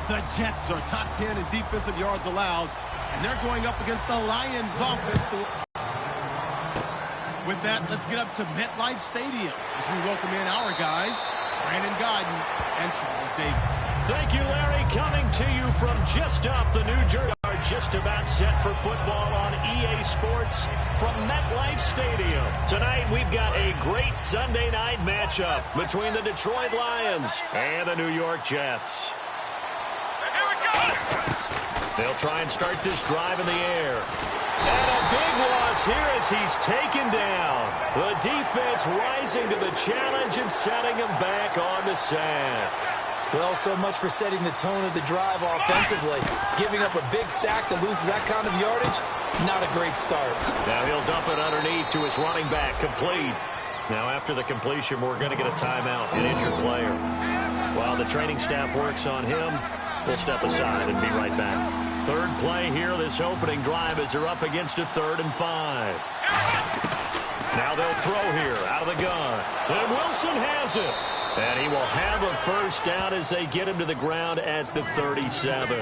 The Jets are top 10 in defensive yards allowed, and they're going up against the Lions offense. With that, let's get up to MetLife Stadium as we welcome in our guys, Brandon Godden and Charles Davis. Thank you, Larry. Coming to you from just off the New Jersey. Are just about set for football on EA Sports from MetLife Stadium. Tonight, we've got a great Sunday night matchup between the Detroit Lions and the New York Jets. They'll try and start this drive in the air. And a big loss here as he's taken down. The defense rising to the challenge and setting him back on the sack. Well, so much for setting the tone of the drive offensively. Giving up a big sack that loses that kind of yardage, not a great start. Now he'll dump it underneath to his running back, complete. Now after the completion, we're going to get a timeout, an injured player. While the training staff works on him, we'll step aside and be right back. Third play here, this opening drive as they're up against a 3rd and 5. Now they'll throw here out of the gun. And Wilson has it. And he will have a first down as they get him to the ground at the 37.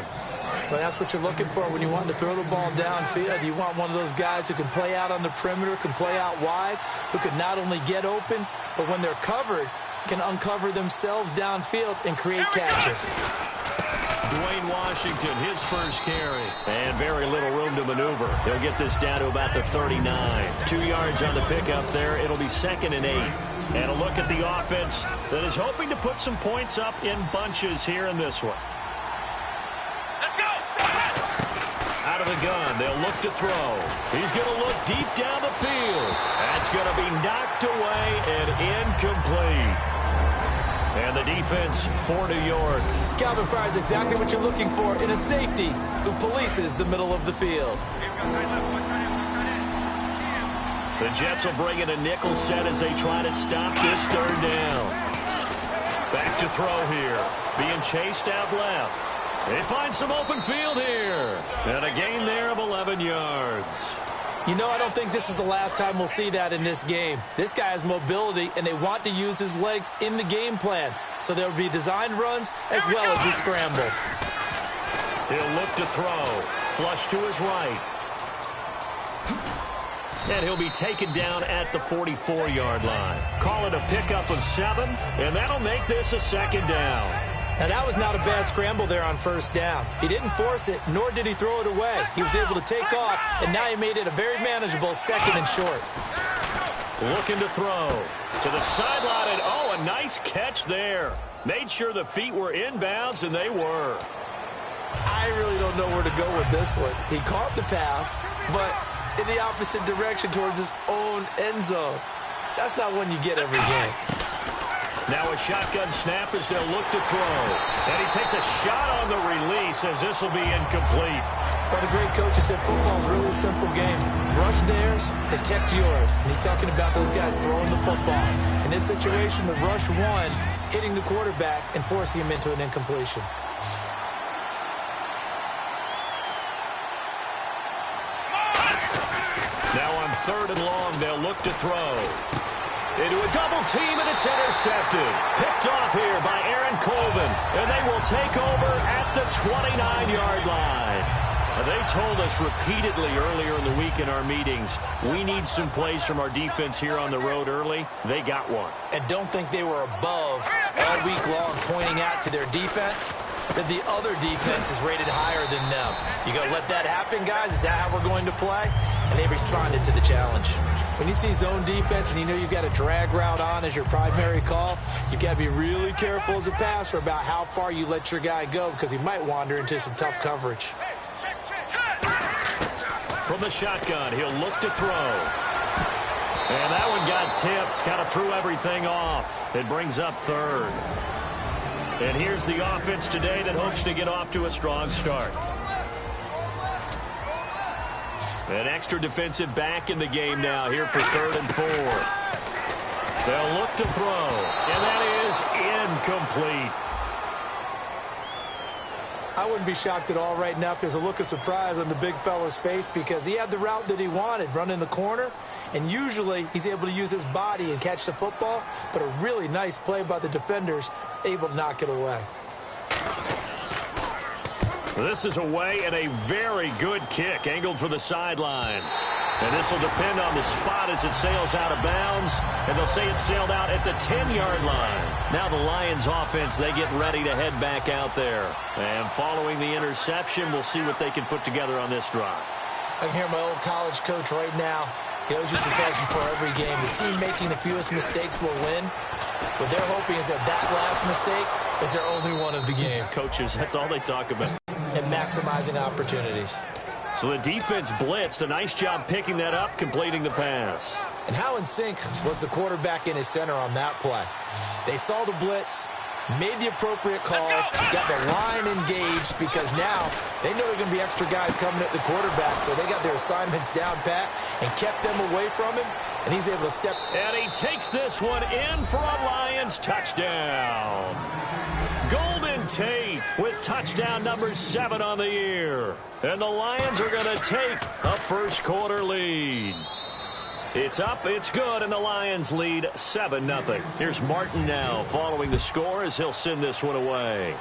Well, that's what you're looking for when you want to throw the ball downfield. You want one of those guys who can play out on the perimeter, can play out wide, who can not only get open, but when they're covered, can uncover themselves downfield and create catches. Dwayne Washington, his first carry. And very little room to maneuver. They'll get this down to about the 39. 2 yards on the pickup there. It'll be 2nd and 8. And a look at the offense that is hoping to put some points up in bunches here in this one. Let's go! Out of the gun, they'll look to throw. He's going to look deep down the field. That's going to be knocked away and incomplete. And the defense for New York. Calvin Pryor's exactly what you're looking for in a safety who polices the middle of the field. The Jets will bring in a nickel set as they try to stop this 3rd down. Back to throw here. Being chased out left. They find some open field here. And a gain there of 11 yards. You know, I don't think this is the last time we'll see that in this game. This guy has mobility, and they want to use his legs in the game plan. So there will be designed runs as well as his scrambles. He'll look to throw. Flush to his right. And he'll be taken down at the 44-yard line. Call it a pickup of 7, and that'll make this a 2nd down. Now, that was not a bad scramble there on 1st down. He didn't force it, nor did he throw it away. He was able to take off, and now he made it a very manageable 2nd and short. Looking to throw to the sideline, and oh, a nice catch there. Made sure the feet were inbounds, and they were. I really don't know where to go with this one. He caught the pass, but in the opposite direction towards his own end zone. That's not one you get every game. Now a shotgun snap as they'll look to throw. And he takes a shot on the release as this will be incomplete. Well, the great coach has said football is really a simple game. Rush theirs, protect yours. And he's talking about those guys throwing the football. In this situation, the rush one, hitting the quarterback and forcing him into an incompletion. Now on 3rd and long, they'll look to throw. Into a double team, and it's intercepted. Picked off here by Aaron Colvin, and they will take over at the 29-yard line. They told us repeatedly earlier in the week in our meetings, we need some plays from our defense here on the road early. They got one. And don't think they were above all week long pointing out to their defense that the other defense is rated higher than them. You going to let that happen, guys? Is that how we're going to play? And they responded to the challenge. When you see zone defense and you know you've got a drag route on as your primary call, you've got to be really careful as a passer about how far you let your guy go because he might wander into some tough coverage. From the shotgun, he'll look to throw. And that one got tipped, kind of threw everything off. It brings up 3rd. And here's the offense today that hopes to get off to a strong start. An extra defensive back in the game now here for 3rd and 4. They'll look to throw, and that is incomplete. I wouldn't be shocked at all right now if there's a look of surprise on the big fella's face because he had the route that he wanted, running the corner, and usually he's able to use his body and catch the football, but a really nice play by the defenders, able to knock it away. This is away and a very good kick angled for the sidelines. And this will depend on the spot as it sails out of bounds. And they'll say it sailed out at the 10-yard line. Now the Lions offense, they get ready to head back out there. And following the interception, we'll see what they can put together on this drive. I can hear my old college coach right now. He always used to tell us before every game, the team making the fewest mistakes will win. What they're hoping is that last mistake is their only one of the game. Coaches, that's all they talk about. And maximizing opportunities. So the defense blitzed. A nice job picking that up, completing the pass. And how in sync was the quarterback in his center on that play? They saw the blitz, made the appropriate calls, got the line engaged because now they know there are going to be extra guys coming at the quarterback, so they got their assignments down pat and kept them away from him, and he's able to step. And he takes this one in for a Lions touchdown. Golden Tate with touchdown number 7 on the year. And the Lions are going to take a first-quarter lead. It's up, it's good, and the Lions lead 7-0. Here's Martin now following the score as he'll send this one away.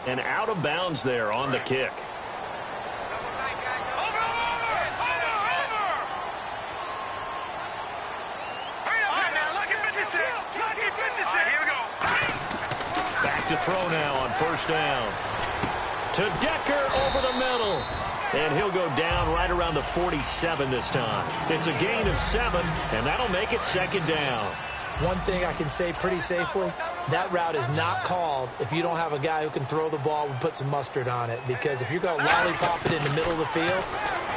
And out of bounds there on the kick. Back to throw now on first down. To Decker over the middle. And he'll go down right around the 47 this time. It's a gain of 7, and that'll make it second down. One thing I can say pretty safely, that route is not called if you don't have a guy who can throw the ball and put some mustard on it. Because if you're going to lollipop it in the middle of the field,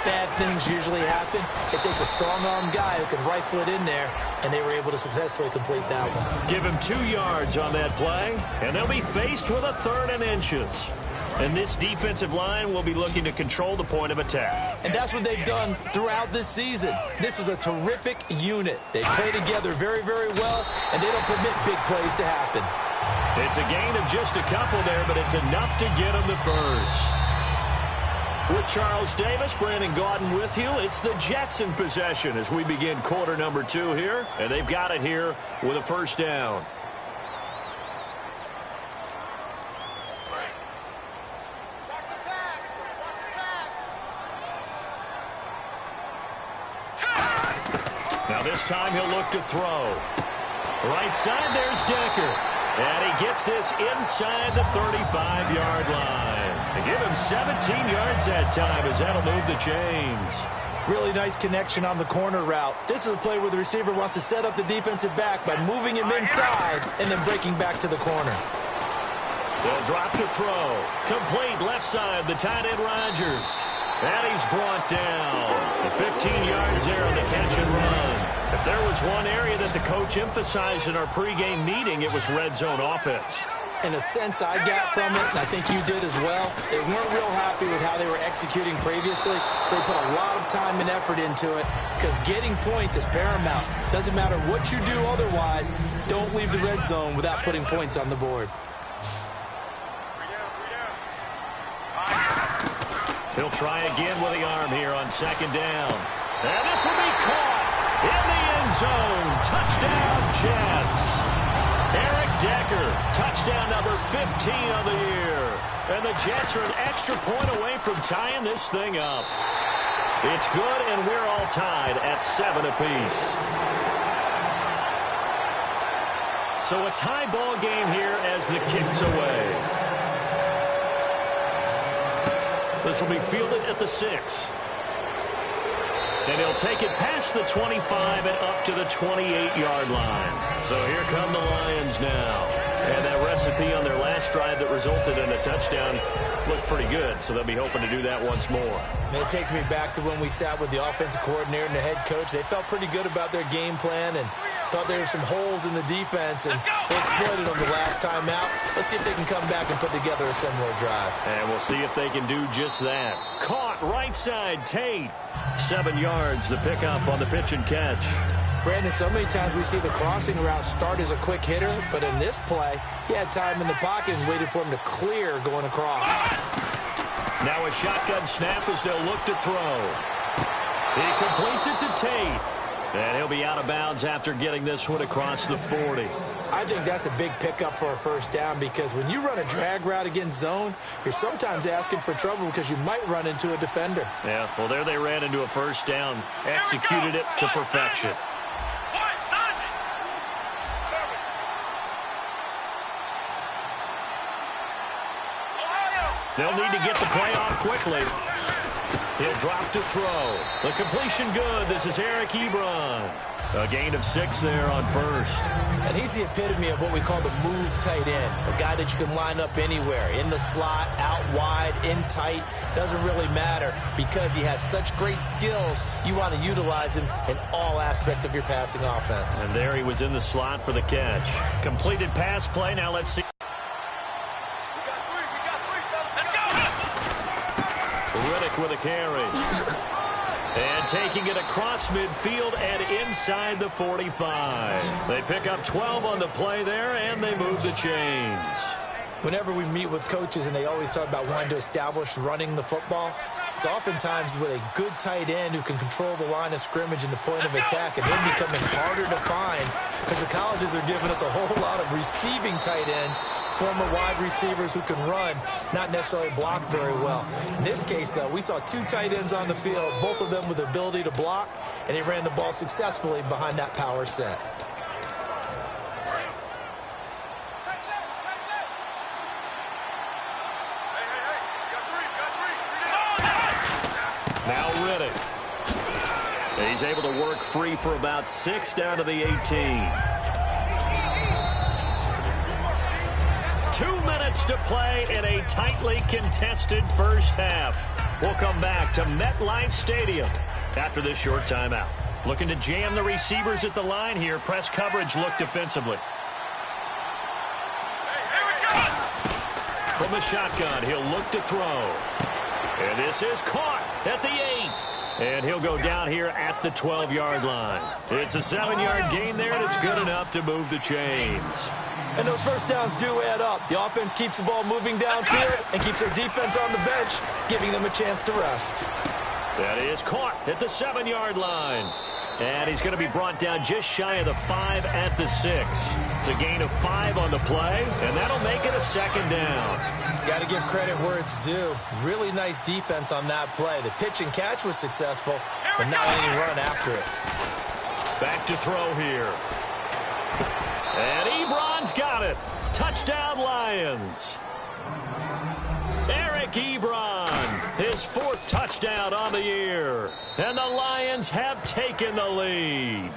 bad things usually happen. It takes a strong-arm guy who can rifle it in there, and they were able to successfully complete that one. Give him 2 yards on that play, and they'll be faced with a 3rd and inches. And this defensive line will be looking to control the point of attack. And that's what they've done throughout this season. This is a terrific unit. They play together very, very well, and they don't permit big plays to happen. It's a gain of just a couple there, but it's enough to get them the first. With Charles Davis, Brandon Gaudin with you. It's the Jets in possession as we begin quarter number 2 here. And they've got it here with a first down. Now this time he'll look to throw. Right side, there's Decker. And he gets this inside the 35-yard line. They give him 17 yards that time as that'll move the chains. Really nice connection on the corner route. This is a play where the receiver wants to set up the defensive back by moving him inside and then breaking back to the corner. They'll drop to throw. Complete left side, the tight end Rodgers. And he's brought down. The 15 yards there on the catch and run. If there was one area that the coach emphasized in our pregame meeting, it was red zone offense. In a sense I got from it, and I think you did as well, they weren't real happy with how they were executing previously, so they put a lot of time and effort into it because getting points is paramount. Doesn't matter what you do otherwise, don't leave the red zone without putting points on the board. He'll try again with the arm here on second down. And this will be caught in the end zone. Touchdown, Jets. Eric Decker, touchdown number 15 of the year. And the Jets are an extra point away from tying this thing up. It's good, and we're all tied at 7 apiece. So a tie ball game here as the kick's away. This will be fielded at the 6. And he'll take it past the 25 and up to the 28-yard line. So here come the Lions now. And that recipe on their last drive that resulted in a touchdown looked pretty good. So they'll be hoping to do that once more. It takes me back to when we sat with the offensive coordinator and the head coach. They felt pretty good about their game plan and thought there were some holes in the defense, and they exploited them the last time out. Let's see if they can come back and put together a similar drive. And we'll see if they can do just that. Caught right side, Tate. 7 yards, the pickup on the pitch and catch. Brandon, so many times we see the crossing route start as a quick hitter, but in this play, he had time in the pocket and waited for him to clear going across. Now a shotgun snap as they'll look to throw. He completes it to Tate. And he'll be out of bounds after getting this one across the 40. I I think that's a big pickup for a first down because when you run a drag route against zone, you're sometimes asking for trouble because you might run into a defender. Yeah, well, there they ran into a first down, executed it to perfection. They'll need to get the play off quickly. He'll drop to throw. The completion good. This is Eric Ebron. A gain of 6 there on first. And he's the epitome of what we call the move tight end. A guy that you can line up anywhere. In the slot, out wide, in tight. Doesn't really matter because he has such great skills. You want to utilize him in all aspects of your passing offense. And there he was in the slot for the catch. Completed pass play. Now let's see. Riddick with a carry. And taking it across midfield and inside the 45. They pick up 12 on the play there, and they move the chains. Whenever we meet with coaches and they always talk about wanting to establish running the football, it's oftentimes with a good tight end who can control the line of scrimmage and the point of attack, and then becoming harder to find because the colleges are giving us a whole lot of receiving tight ends, former wide receivers who can run, not necessarily block very well. In this case, though, we saw 2 tight ends on the field, both of them with the ability to block, and they ran the ball successfully behind that power set. Now Riddick. He's able to work free for about 6 down to the 18. 2 minutes to play in a tightly contested first half. We'll come back to MetLife Stadium after this short timeout. Looking to jam the receivers at the line here. Press coverage look defensively. From the shotgun, he'll look to throw. And this is caught at the 8. And he'll go down here at the 12-yard line. It's a 7-yard gain there, and it's good enough to move the chains. And those first downs do add up. The offense keeps the ball moving downfield and keeps their defense on the bench, giving them a chance to rest. That is caught at the 7-yard line. And he's going to be brought down just shy of the 5 at the 6. It's a gain of 5 on the play, and that'll make it a 2nd down. Got to give credit where it's due. Really nice defense on that play. The pitch and catch was successful, but not any run after it. Back to throw here. And Ebron's got it. Touchdown, Lions. Eric Ebron, his 4th touchdown on the year. And the Lions have taken the lead.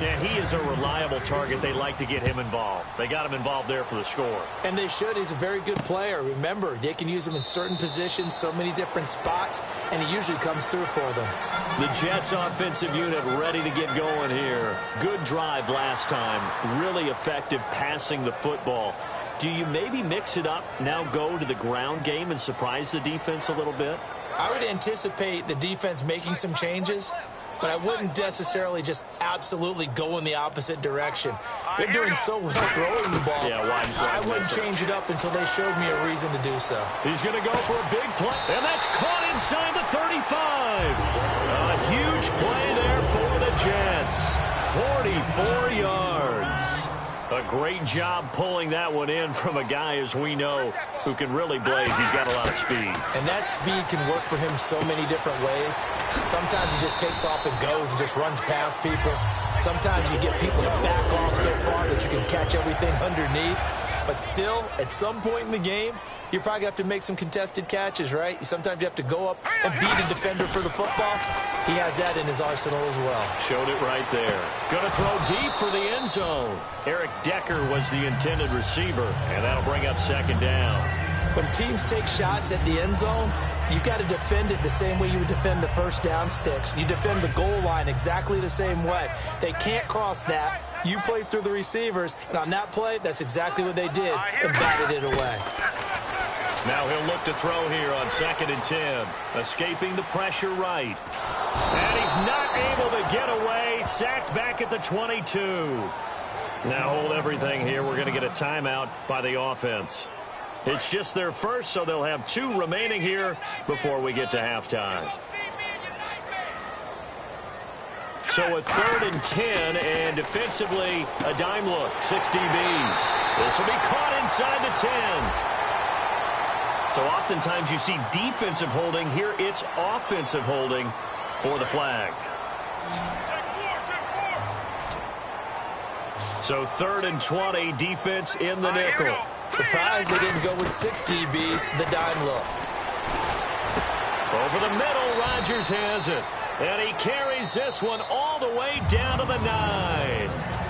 Yeah, he is a reliable target. They like to get him involved. They got him involved there for the score. And they should. He's a very good player. Remember, they can use him in certain positions, so many different spots, and he usually comes through for them. The Jets offensive unit ready to get going here. Good drive last time. Really effective passing the football. Do you maybe mix it up, now go to the ground game and surprise the defense a little bit? I would anticipate the defense making some changes, but I wouldn't necessarily just absolutely go in the opposite direction. They're doing so well throwing the ball. Yeah, I wouldn't change it up until they showed me a reason to do so. He's going to go for a big play, and that's caught inside the 35. A huge play there for the Jets. 44 yards. A great job pulling that one in from a guy, as we know, who can really blaze. He's got a lot of speed. And that speed can work for him so many different ways. Sometimes he just takes off and goes and just runs past people. Sometimes you get people to back off so far that you can catch everything underneath. But still, at some point in the game, you probably have to make some contested catches, right? Sometimes you have to go up and beat a defender for the football. He has that in his arsenal as well. Showed it right there. Going to throw deep for the end zone. Eric Decker was the intended receiver, and that'll bring up 2nd down. When teams take shots at the end zone, you've got to defend it the same way you would defend the first down sticks. You defend the goal line exactly the same way. They can't cross that. You play through the receivers, and on that play, that's exactly what they did and batted it away. Now he'll look to throw here on 2nd and 10. Escaping the pressure right. And he's not able to get away. Sacked back at the 22. Now hold everything here. We're going to get a timeout by the offense. It's just their first, so they'll have 2 remaining here before we get to halftime. So a 3rd and 10, and defensively, a dime look. 6 DBs. This will be caught inside the 10. So oftentimes you see defensive holding. Here it's offensive holding for the flag. So 3rd and 20, defense in the nickel. Surprised they didn't go with 6 DBs, the dime look. Over the middle, Rodgers has it. And he carries this one all the way down to the 9.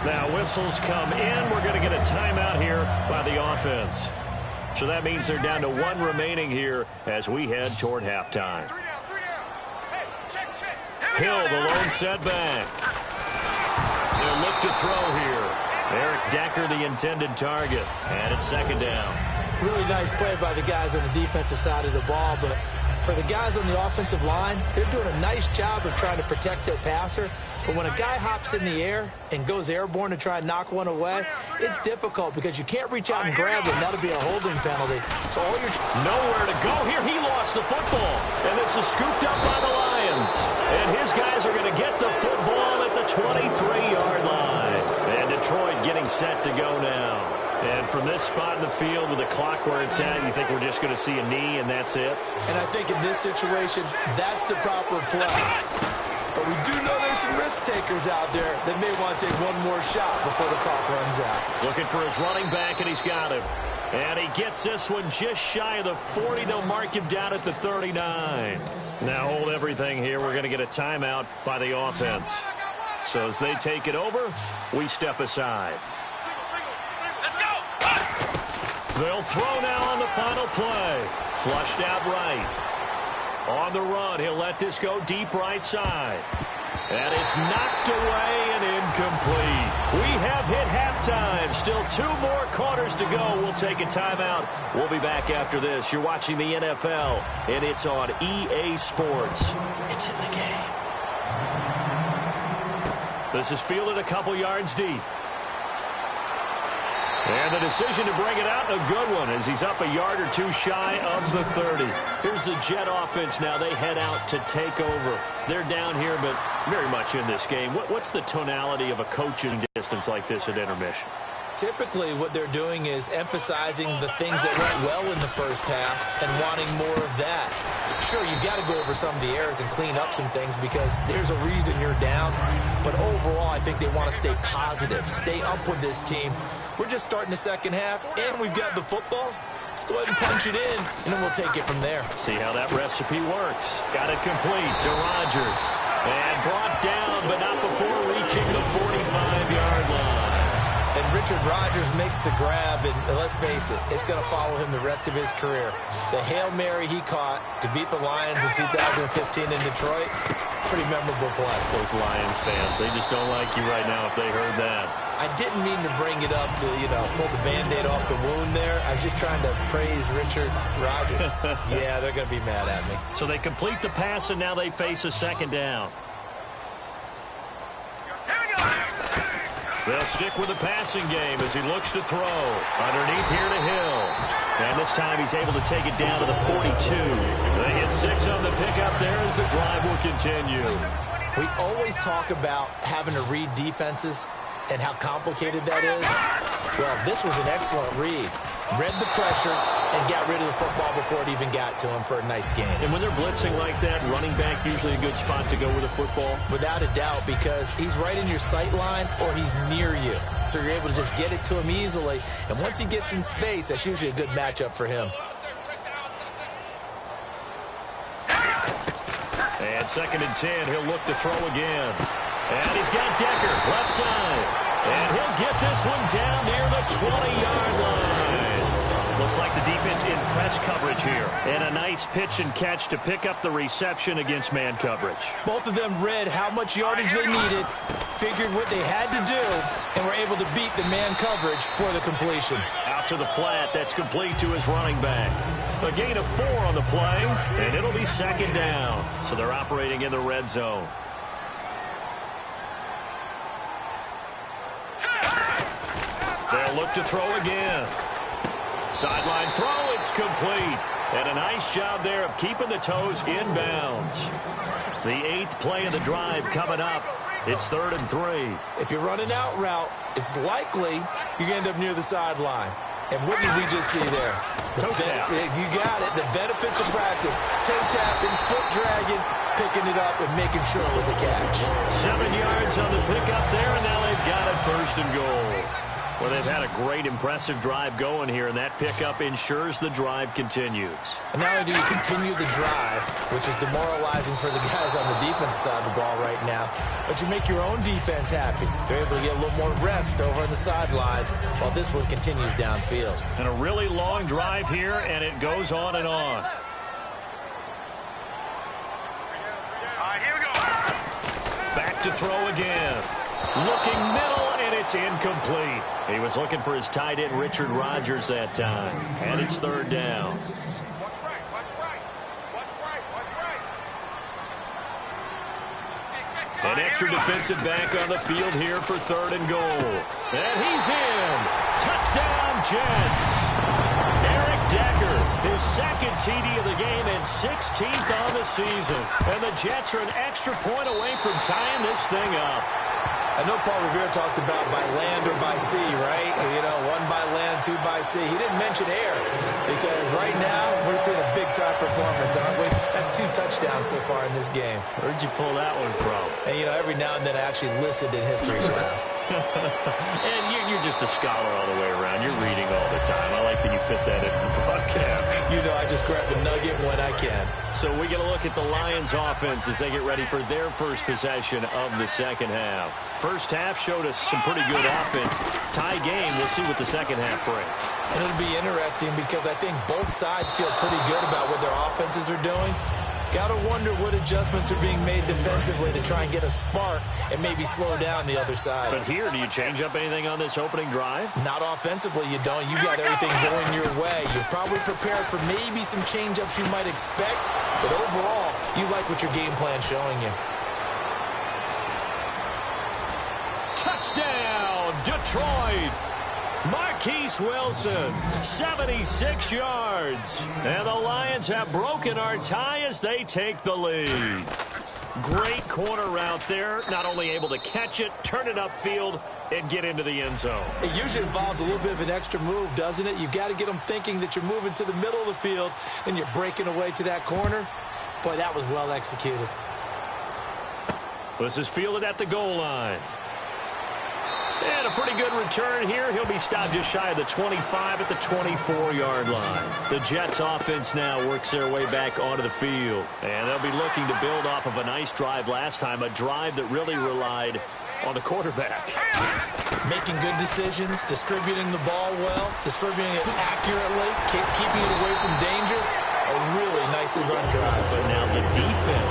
Now whistles come in. We're going to get a timeout here by the offense. So that means they're down to 1 remaining here as we head toward halftime. Hill, the lone setback. They'll look to throw here. Eric Decker, the intended target. And it's 2nd down. Really nice play by the guys on the defensive side of the ball, but for the guys on the offensive line, they're doing a nice job of trying to protect their passer. But when a guy hops in the air and goes airborne to try and knock one away, it's difficult because you can't reach out and grab it, and that'll be a holding penalty. So all you're nowhere to go here. He lost the football. And this is scooped up by the Lions. And his guys are going to get the football at the 23-yard line. And Detroit getting set to go now. And from this spot in the field with the clock where it's at, you think we're just going to see a knee and that's it? And I think in this situation, that's the proper play. But we do know there's some risk takers out there that may want to take one more shot before the clock runs out. Looking for his running back, and he's got him. And he gets this one just shy of the 40. They'll mark him down at the 39. Now hold everything here. We're going to get a timeout by the offense. So as they take it over, we step aside. They'll throw now on the final play. Flushed out right. On the run, he'll let this go deep right side. And it's knocked away and incomplete. We have hit halftime. Still 2 more quarters to go. We'll take a timeout. We'll be back after this. You're watching the NFL, and it's on EA Sports. It's in the game. This is fielded a couple yards deep. And the decision to bring it out, a good one, as he's up a yard or 2 shy of the 30. Here's the Jet offense now. They head out to take over. They're down here, but very much in this game. What's the tonality of a coaching distance like this at intermission? Typically, what they're doing is emphasizing the things that went well in the first half and wanting more of that. Sure, you've got to go over some of the errors and clean up some things because there's a reason you're down. But overall, I think they want to stay positive, stay up with this team. We're just starting the second half, and we've got the football. Let's go ahead and punch it in, and then we'll take it from there. See how that recipe works. Got it complete to Rodgers. And brought down, but not before reaching the 45-yard line. And Richard Rodgers makes the grab, and let's face it, it's going to follow him the rest of his career. The Hail Mary he caught to beat the Lions in 2015 in Detroit, pretty memorable play. Those Lions fans, they just don't like you right now if they heard that. I didn't mean to bring it up to, pull the Band-Aid off the wound there. I was just trying to praise Richard Rodgers. Yeah, they're going to be mad at me. So they complete the pass, and now they face a 2nd down. They'll stick with the passing game as he looks to throw. Underneath here to Hill. And this time he's able to take it down to the 42. They get 6 on the pickup there as the drive will continue. We always talk about having to read defenses and how complicated that is. Well, this was an excellent read. Read the pressure and got rid of the football before it even got to him for a nice game. And when they're blitzing like that, running back usually a good spot to go with the football? Without a doubt, because he's right in your sight line or he's near you. So you're able to just get it to him easily. And once he gets in space, that's usually a good matchup for him. And 2nd and 10, he'll look to throw again. And he's got Decker, left side. And he'll get this one down near the 20-yard line. Looks like the defense in press coverage here. And a nice pitch and catch to pick up the reception against man coverage. Both of them read how much yardage they needed, figured what they had to do, and were able to beat the man coverage for the completion. Out to the flat, that's complete to his running back. A gain of 4 on the play, and it'll be 2nd down. So they're operating in the red zone. They'll look to throw again. Sideline throw, it's complete. And a nice job there of keeping the toes inbounds. The 8th play of the drive coming up. It's 3rd and 3. If you're running out route, it's likely you're going to end up near the sideline. And what did we just see there? Toe tap. You got it. The benefits of practice. Toe tapping, foot dragging, picking it up, and making sure it was a catch. 7 yards on the pickup there, and now they've got it 1st and goal. Well, they've had a great, impressive drive going here, and that pickup ensures the drive continues. And not only do you continue the drive, which is demoralizing for the guys on the defense side of the ball right now, but you make your own defense happy. They're able to get a little more rest over on the sidelines while this one continues downfield. And a really long drive here, and it goes on and on. All right, here we go. Back to throw again. Looking middle, and it's incomplete. He was looking for his tight end, Richard Rodgers, that time. And it's 3rd down. Watch right, watch right. Watch right, watch right. An extra defensive back on the field here for 3rd and goal. And he's in. Touchdown, Jets. Eric Decker, his 2nd TD of the game and 16th on the season. And the Jets are an extra point away from tying this thing up. I know Paul Revere talked about by land or by sea, right? You know, 1 by land, 2 by sea. He didn't mention air because right now we're seeing a big-time performance, aren't we? That's 2 touchdowns so far in this game. Where'd you pull that one from? And, you know, every now and then I actually listened in history class. And you're just a scholar all the way around. You're reading all the time. I like that you fit that in the broadcast. You know, I just grab a nugget when I can. So we get a look at the Lions offense as they get ready for their first possession of the second half. First half showed us some pretty good offense. Tie game, we'll see what the second half brings. And it'll be interesting because I think both sides feel pretty good about what their offenses are doing. Got to wonder what adjustments are being made defensively to try and get a spark and maybe slow down the other side. But here, do you change up anything on this opening drive? Not offensively, you don't. You got everything going your way. You're probably prepared for maybe some change-ups you might expect, but overall, you like what your game plan's showing you. Touchdown, Detroit! Marquise Wilson, 76 yards. And the Lions have broken our tie as they take the lead. Great corner route there. Not only able to catch it, turn it upfield, and get into the end zone. It usually involves a little bit of an extra move, doesn't it? You've got to get them thinking that you're moving to the middle of the field and you're breaking away to that corner. Boy, that was well executed. This is fielded at the goal line. And a pretty good return here. He'll be stopped just shy of the 25 at the 24-yard line. The Jets offense now works their way back onto the field. And they'll be looking to build off of a nice drive last time, a drive that really relied on the quarterback. Making good decisions, distributing the ball well, distributing it accurately, keeping it away from danger. A really nicely run drive. But now the defense